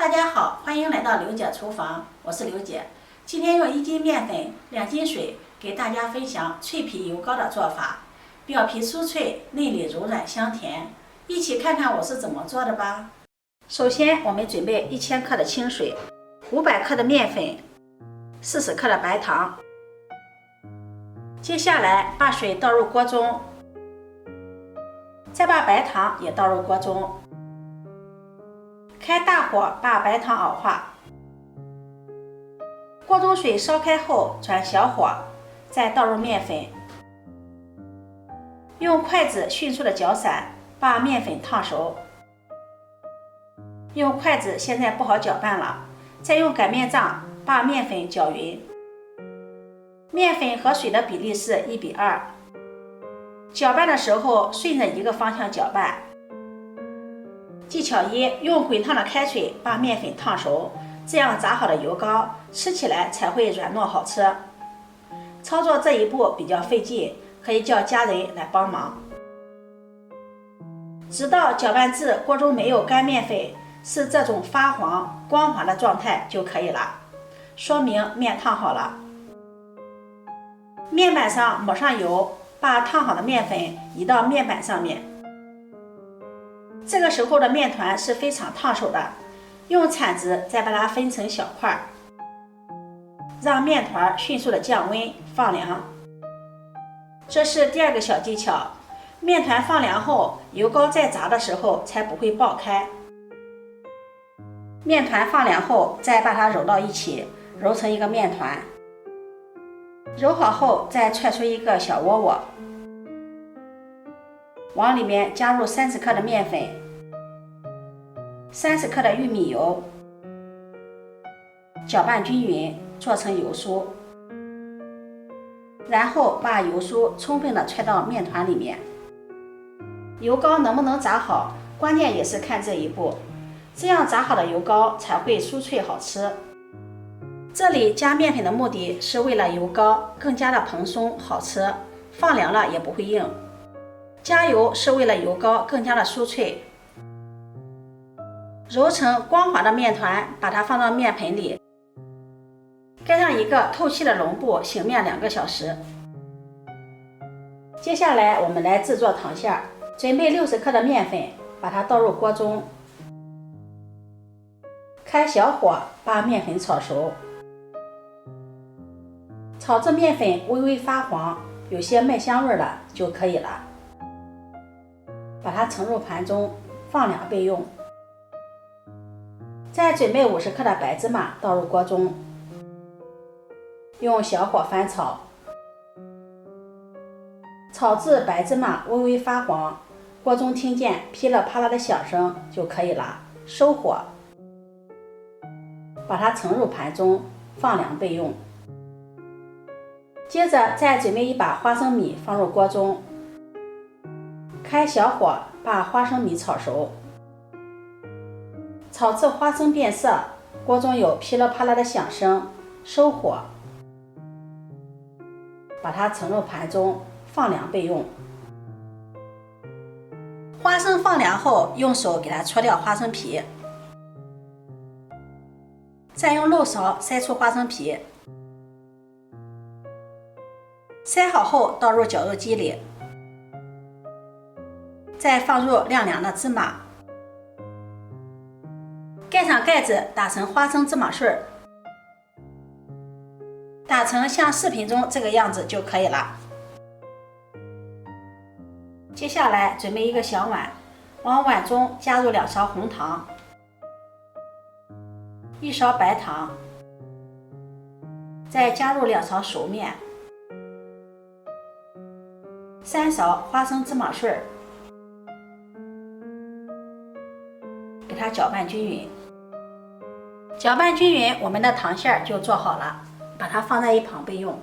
大家好，欢迎来到刘姐厨房，我是刘姐。今天用1斤面粉、2斤水给大家分享脆皮油糕的做法，表皮酥脆，内里柔软香甜。一起看看我是怎么做的吧。首先，我们准备1000克的清水，500克的面粉，40克的白糖。接下来把水倒入锅中，再把白糖也倒入锅中。开大火把白糖熬化，锅中水烧开后转小火，再倒入面粉，用筷子迅速的搅散，把面粉烫熟。用筷子现在不好搅拌了，再用擀面杖把面粉搅匀。面粉和水的比例是1:2，搅拌的时候顺着一个方向搅拌。技巧1：用滚烫的开水把面粉烫熟，这样炸好的油糕吃起来才会软糯好吃。操作这一步比较费劲，可以叫家人来帮忙。直到搅拌至锅中没有干面粉，是这种发黄光滑的状态就可以了，说明面烫好了。面板上抹上油，把烫好的面粉移到面板上面。这个时候的面团是非常烫手的，用铲子再把它分成小块，让面团迅速的降温放凉。这是第2个小技巧，面团放凉后，油糕在炸的时候才不会爆开。面团放凉后，再把它揉到一起，揉成一个面团。揉好后，再踹出一个小窝窝，往里面加入30克的面粉，30克的玉米油，搅拌均匀，做成油酥。然后把油酥充分的踹到面团里面。油糕能不能炸好，关键也是看这一步，这样炸好的油糕才会酥脆好吃。这里加面粉的目的是为了油糕更加的蓬松好吃，放凉了也不会硬。加油是为了油糕更加的酥脆。揉成光滑的面团，把它放到面盆里，盖上一个透气的笼布，醒面2个小时。接下来我们来制作糖馅儿，准备60克的面粉，把它倒入锅中，开小火把面粉炒熟，炒至面粉微微发黄，有些麦香味了就可以了。把它盛入盘中，放凉备用。再准备50克的白芝麻倒入锅中，用小火翻炒，炒至白芝麻微微发黄，锅中听见噼里啪啦的响声就可以了，收火。把它盛入盘中，放凉备用。接着再准备1把花生米放入锅中，开小火把花生米炒熟，炒至花生变色，锅中有噼里啪啦的响声，收火。把它盛入盘中，放凉备用。花生放凉后，用手给它搓掉花生皮，再用漏勺筛出花生皮。筛好后倒入绞肉机里，再放入晾凉的芝麻，盖上盖子，打成花生芝麻碎，打成像视频中这个样子就可以了。接下来准备一个小碗，往碗中加入2勺红糖，1勺白糖，再加入2勺熟面，3勺花生芝麻碎，给它搅拌均匀。搅拌均匀，我们的糖馅儿就做好了，把它放在一旁备用。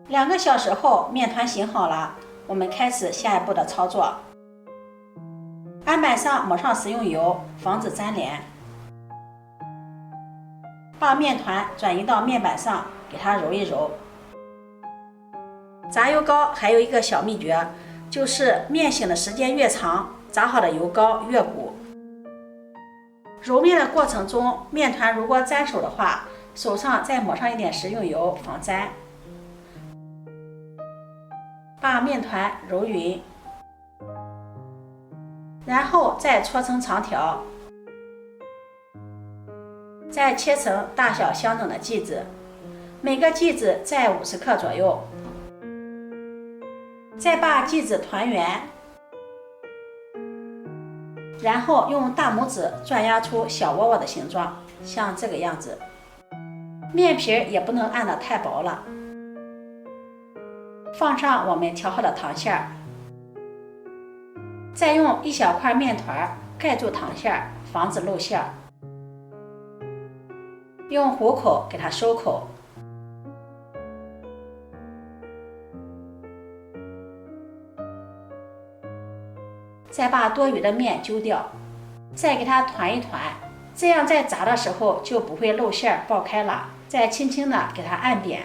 2个小时后，面团醒好了，我们开始下一步的操作。案板上抹上食用油，防止粘连。把面团转移到面板上，给它揉一揉。炸油糕还有一个小秘诀，就是面醒的时间越长，炸好的油糕越鼓。揉面的过程中，面团如果粘手的话，手上再抹上一点食用油防粘。把面团揉匀，然后再搓成长条，再切成大小相等的剂子，每个剂子在50克左右。再把剂子团圆，然后用大拇指转压出小窝窝的形状，像这个样子。面皮也不能按得太薄了。放上我们调好的糖馅儿，再用一小块面团盖住糖馅儿，防止露馅儿。用虎口给它收口。再把多余的面揪掉，再给它团一团，这样在炸的时候就不会露馅爆开了。再轻轻的给它按扁，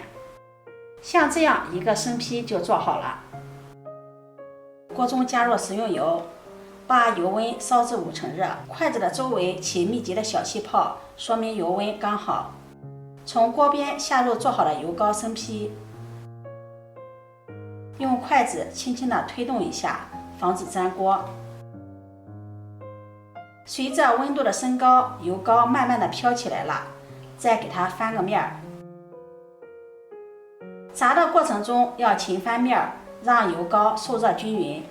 像这样一个生坯就做好了。锅中加入食用油，把油温烧至5成热，筷子的周围起密集的小气泡，说明油温刚好。从锅边下入做好的油膏生坯，用筷子轻轻的推动一下，防止粘锅。随着温度的升高，油膏慢慢的飘起来了，再给它翻个面儿。炸的过程中要勤翻面儿，让油膏受热均匀。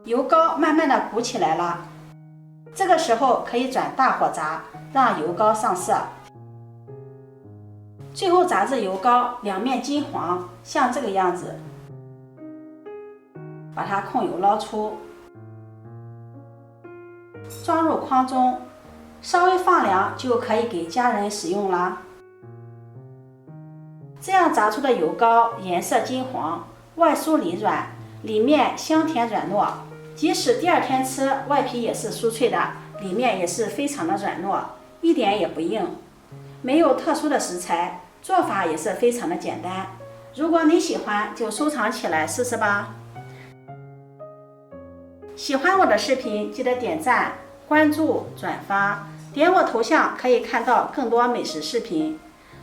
油膏慢慢的鼓起来了，这个时候可以转大火炸，让油膏上色。最后炸至油膏两面金黄，像这个样子，把它控油捞出，装入筐中，稍微放凉就可以给家人使用啦。这样炸出的油膏颜色金黄，外酥里软，里面香甜软糯，即使第二天吃，外皮也是酥脆的，里面也是非常的软糯，一点也不硬。没有特殊的食材，做法也是非常的简单。如果你喜欢，就收藏起来试试吧。喜欢我的视频，记得点赞、关注、转发，点我头像可以看到更多美食视频。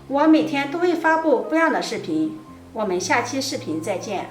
我每天都会发布不一样的视频，我们下期视频再见。